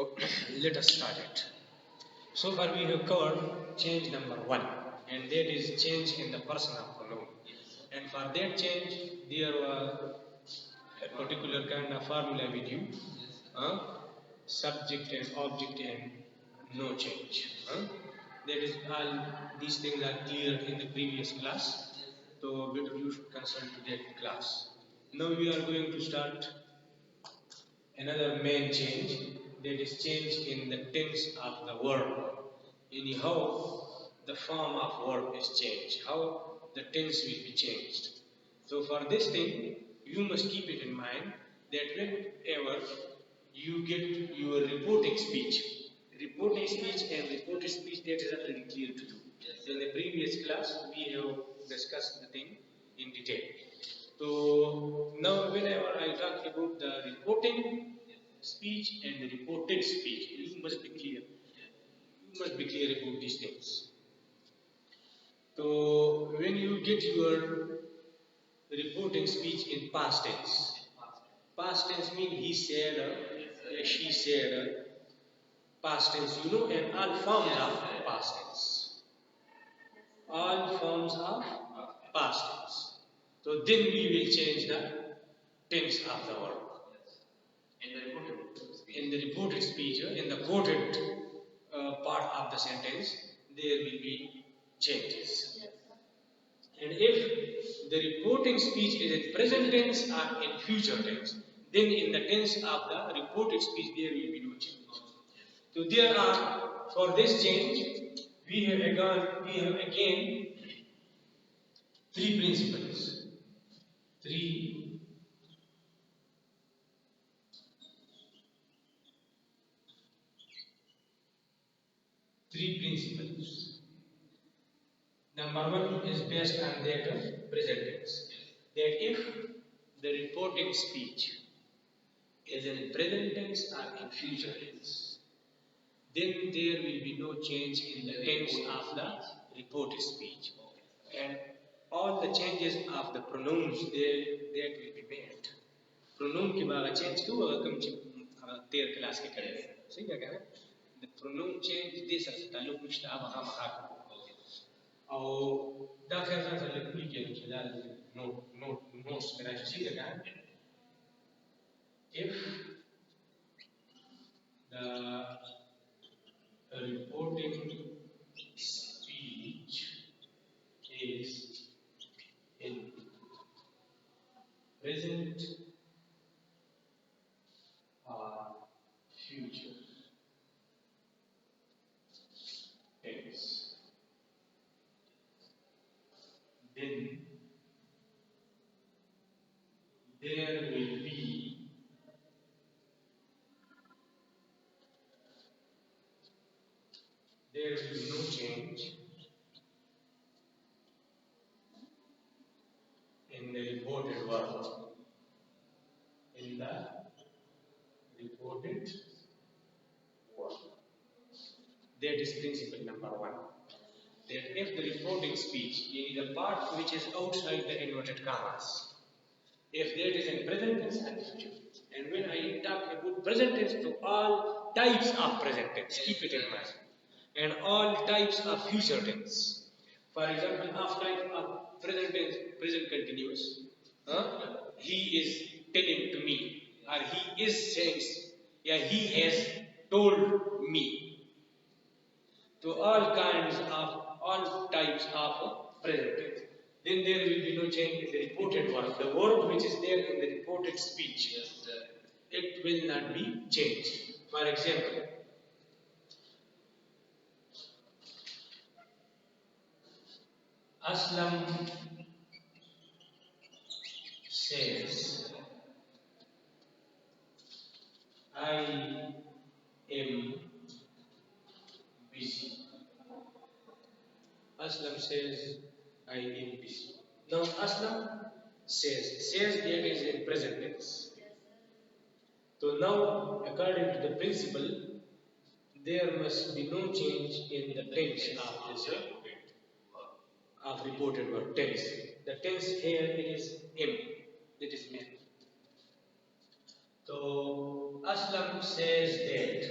So let us start it. So far we have covered change number 1, and that is change in the personal pronoun. And for that change, there was a particular kind of formula with you, subject and object and no change. That is all these things are clear in the previous class. So better you should consult to that class. Now we are going to start another main change, that is change in the tense of the verb. Anyhow, the form of verb is changed, how the tense will be changed. So for this thing, you must keep it in mind that whenever you get your reporting speech and reported speech, that is already clear to you. In the previous class, we have discussed the thing in detail. So now whenever I talk about the reporting speech and the reported speech, you must be clear. You must be clear about these things. So when you get your reporting speech in past tense means he said, she said, past tense, and all forms of past tense. All forms of past tense. So then we will change the tense of the verb. In the reported speech, in the quoted part of the sentence, there will be changes. And if the reporting speech is in present tense or in future tense, then in the tense of the reported speech there will be no change. So there are, for this change, we have again three principles. Three principles. Number one is based on that of present tense. That if the reporting speech is in present tense or in future tense, then there will be no change in the tense of the reported speech. And all the changes of the pronouns that will be made. Pronoun के बारे change क्यों अगर कम तेर class के करें सही क्या कहें? The pronoun change दे सकता है लोग कुछ ना महा और दाखिल ज़ात लिखने के लिए चला notes मेरा चीज़ क्या है? If the reporting speech is in present or future tense, then there will be no change in the reported verb. In the reported verb. That is principle number one. That if the reporting speech in the part which is outside the inverted commas, if that is in present tense and future, and when I talk about present tense, to all types of present tense, keep it in mind, and all types of future tense. For example, of type of present tense, present continuous, he is telling to me, or he is saying, yeah, he has told me. To all types of present tense. Then there will be no change in the reported verb. The word which is there in the reported speech, it will not be changed. For example, Aslam says, I am busy. Aslam says, I am busy. Now Aslam says that is in present tense. So now, according to the principle, there must be no change in the tense of this reported word tense. The tense here is am, that is man. So Aslam says that.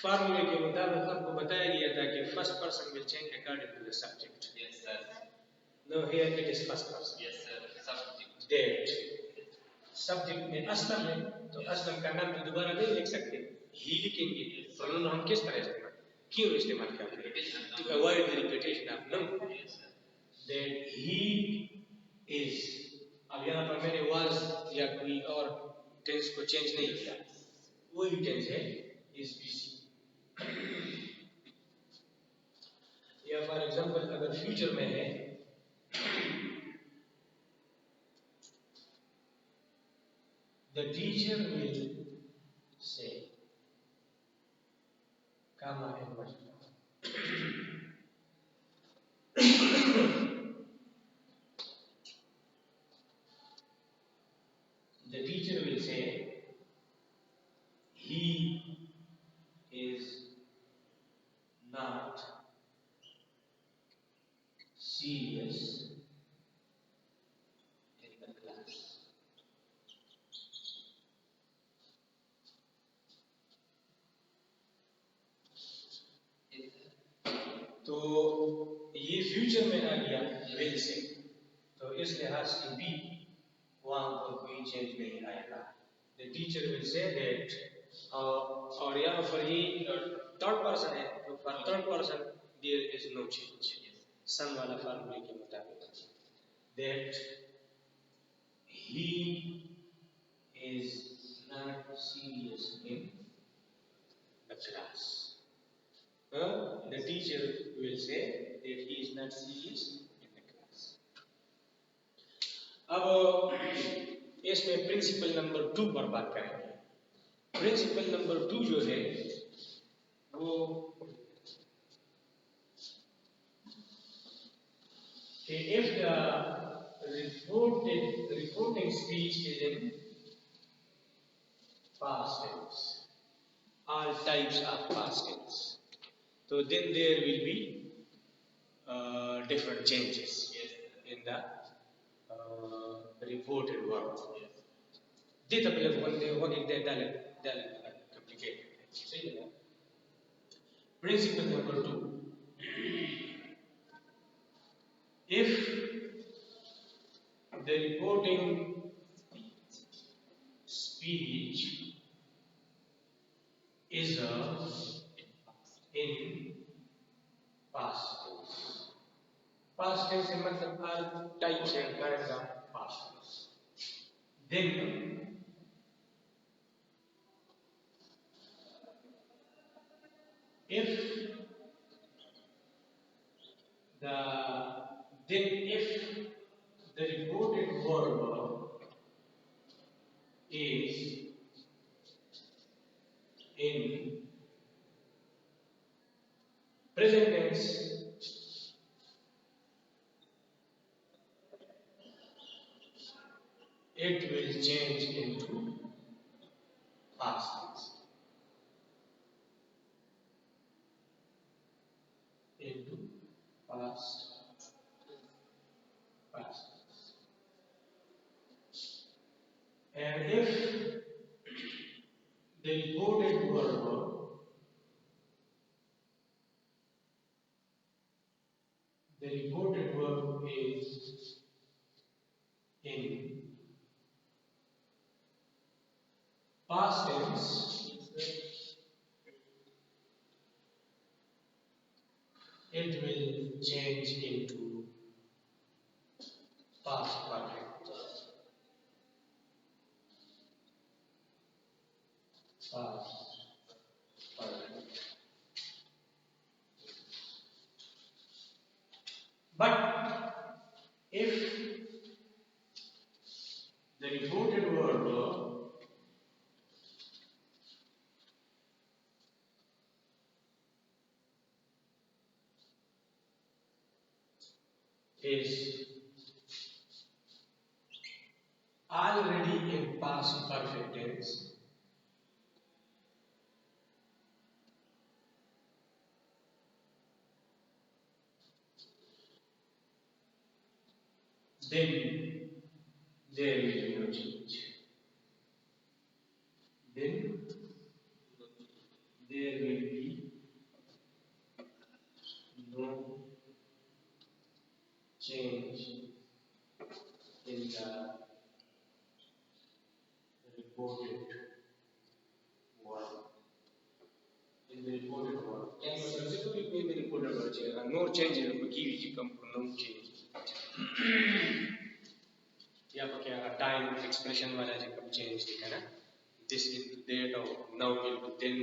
फार्मूले के मुताबिक आपको बताया गया था कि first person will change according to the subject. Yes, sir. No here it is first person. Yes, sir. Subject. That subject में असलम है तो असलम का नाम तो दोबारा नहीं लिख सकते, ही लिखेंगे. प्रोनाउन हम किस तरह इस्तेमाल क्यों इस्तेमाल करते हैं? To avoid the repetition of noun. That he is. अब यहाँ पर मैंने वाज या कोई और टेंस को चेंज नहीं किया, वही टेंस है इज बीसी. या फॉर एग्जांपल अगर फ्यूचर में है the teacher will say comma and what. The teacher will say he is not serious in the class. तो ये फ्यूचर में आ गया विल से, तो इस लिहाज से भी वहां पर कोई चेंज नहीं आएगा. The teacher will say that. और यहाँ पर ये थर्ड पर्सन है तो for third person there is no change. सन वाला फार्मूले के मुताबिक that he is not serious in the class. The teacher will say that he is not serious in the class. अब इसमें प्रिंसिपल नंबर 2 पर बात करेंगे. प्रिंसिपल नंबर 2 जो है वो कि if the reporting speech is in past tense, all types of past tense, so then there will be different changes in the reported word. دي تبلغ وقت ده complicated. Principle number 2. If the reporting speech is in past tense. Past tense से मतलब all types and kinds of past tense. Then if the reported verb is in present tense, it will change into past tense. Into past tense. And if the reported verb is in past tense, it will change into past perfect. Past perfect. But if the reported verb is already in past perfect tense, then there will be no change. Then there there will be no change in the reported word. In the reported word. And specifically in the reported word, no change in the key come from no change. या क्या time expression वाला जो कब change दिखा ना this into that or now into then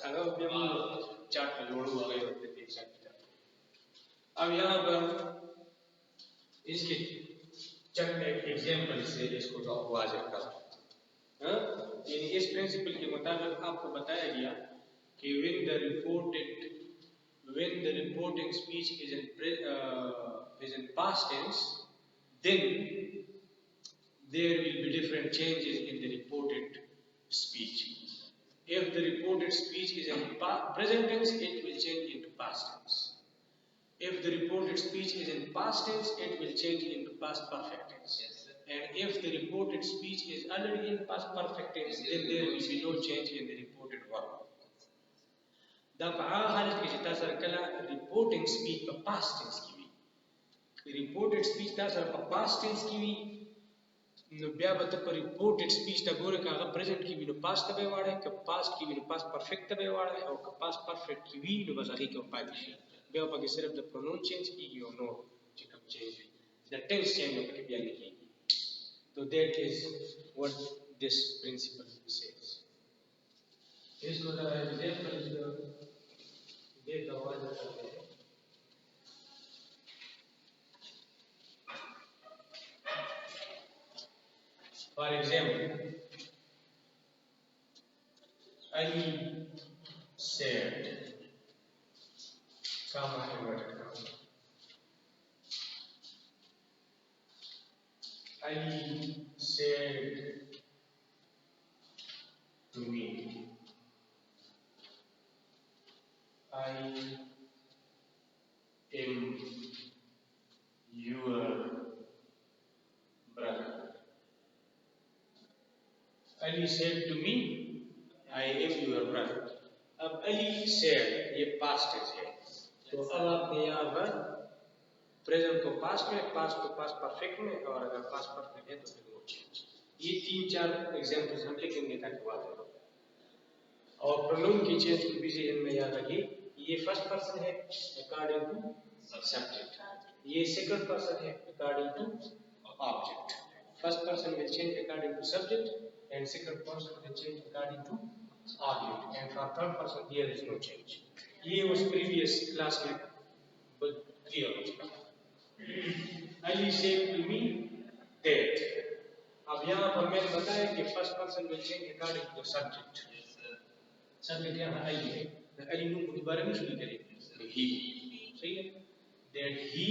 अगर भी हम चार्ट में लोड हुआ गया होते देख सकते हैं अब यहाँ पर इसके चंद एग्जांपल से इसको तो वाज़ेह करा हाँ यानी इस प्रिंसिपल के मुताबिक आपको बताया गया कि when the reporting speech is in past tense then there will be different changes in the reported speech. If the reported speech is in present tense, it will change into past tense. If the reported speech is in past tense, it will change into past perfect tense. And if the reported speech is already in past perfect tense, then there will be no change in the reported verb. The حالت کې چې تاسو کله reporting speech په past tense کې وي reported speech تاسو په past tense کې وي نو بیا به ته په reported speech ته ګوره که هغه present کې وي نو past ته به یې واړی که past کې وي نو past perfect ته به یې واړی او که past perfect کې وي نو بس هغې کې به پاتې شي بیا به پکې صرف د pronoun change کېږي او نور چې کوم change وي د tense change به پکې بیا نه کېږي so that is what this principle says. इसको ज़रा example देता हुआ जाता है For example, Ali said, comma inverted comma. Ali said to me, I am your brother. Ali said to me, I am your brother. अब Ali said ये past tense है तो अब आपने यहाँ पर present को past में past को past perfect में और अगर past perfect है तो फिर no change ये 3-4 examples हम लिखेंगे ताकि वाज़ेह हो और pronoun की change को भी ज़हन में याद रखिए ये first person है according to subject ये second person है according to object first person will change according to subject and second person will change according to object and for third person there is no change ये उस previous class में clear हो चुका Ali said to me that अब यहाँ पर मैंने बताया कि first person will change according to the subject subject यहाँ Ali है Ali नू दोबारा नहीं शुरू करेंगे he सही है that he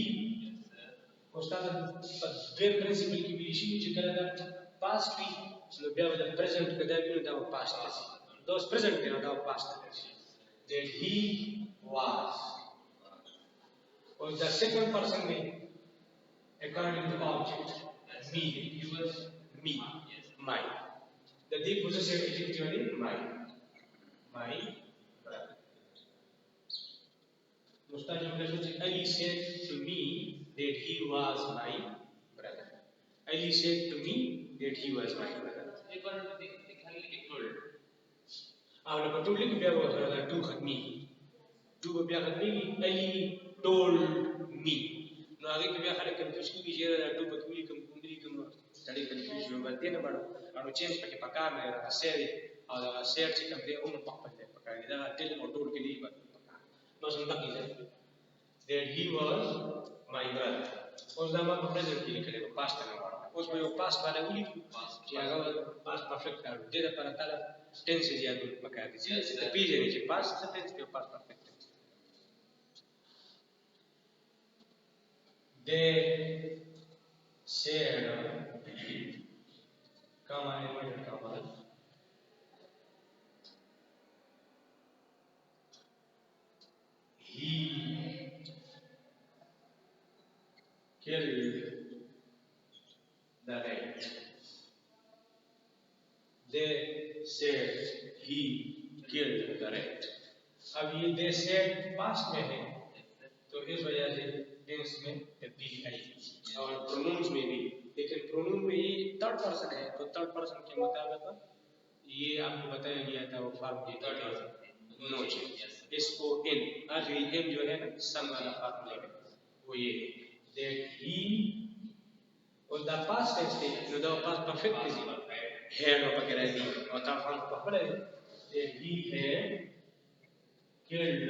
उस्ताद द्वे principle की भी इसी में चुका past week no bia the present kada bi da past those present kana da past that he was or the second person name according to object me he was me my the deep possessive adjective is my brother Mustaqim Ali said to me that he was my brother Ali said to me that he was my brother अब लोग toll लिख बिया वो है to खत्मी to बिया खत्मी Ali told me no आगे बिया खाली कंफ्यूज की जेरा टू बतूली कम कुंडली कम स्टडी कंफ्यूज में बनते ना बड़ो और चेंज पके पका में रहा सेरी और शेयर से कम दे उन पका ने दा टेल और टोल के लिए पका नो सुनता की जाए that he was my brother उस zaman को प्रेजेंट के लिए करेगा पास्ट करना उसमें वो पास्ट वाला उली कि अगर पास्ट परफेक्ट कर दे दे पर ताला टेंस से ज्यादा पका दीजिए तो पीछे नीचे पास्ट से टेंस के past perfect they said comma inverted comma he killed the rat they said he killed the rat. अब ये they said past में है, तो इस वजह से tense में तब्दीली आई और pronouns में भी, लेकिन pronoun में ये third person है, तो third person के मुताबिक ये आपको बताया गया था वो फार्मूला नो चेंज. इसको इन आखिरी इन जो है ना सम वाला फार्मूला में वो ये that he और the past tense थे no the past perfect is had और वगैरह दी और तब हम पकड़े that he had killed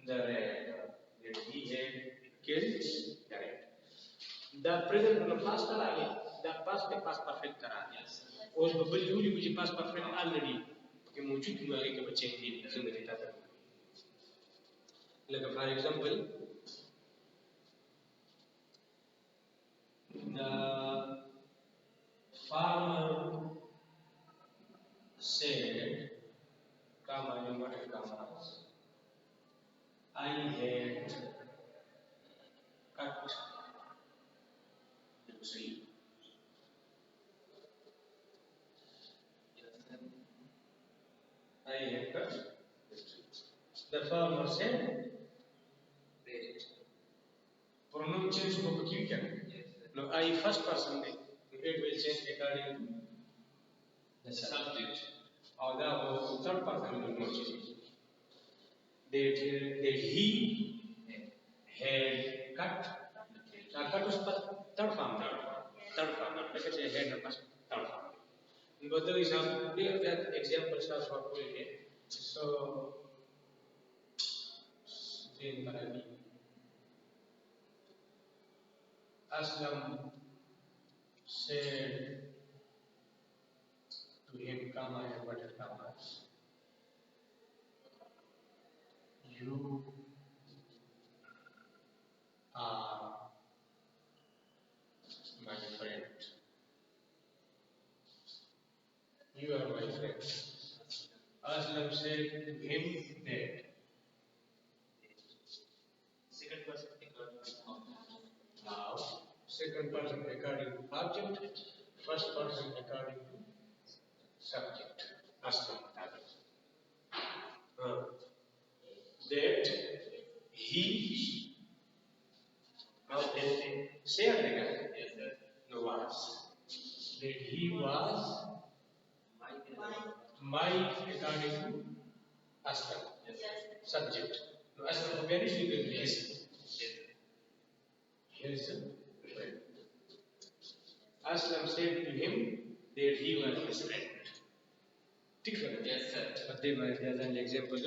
the rat, that he had killed the rat. The present मतलब past करा गया, the past में past perfect करा गया और बबल जूली मुझे past perfect already कि मौजूद हुआ है कि बच्चे की जिंदगी था. Like for example, the farmer said, comma, inverted commas, I had cut the tree. I had cut the tree. The farmer said, pronoun change को क्यों क्या? No, I first person में, it will change according to the subject. और the third person will not change. That he had cut. Cut was third form. Like I say, had was third form. But there is a that example starts for pulling. So, then Aslam said to him, comma, inverted commas, you are my friend. You are my friend. Aslam said to him that. Second person now, second person according to object, first person according to subject. Aslam. That he say again. No was. That he was my according to Aslam. Subject. No, Aslam very frequently his friend. Aslam said to him that he was his friend. ठीक है. Yes sir. But they might have an example.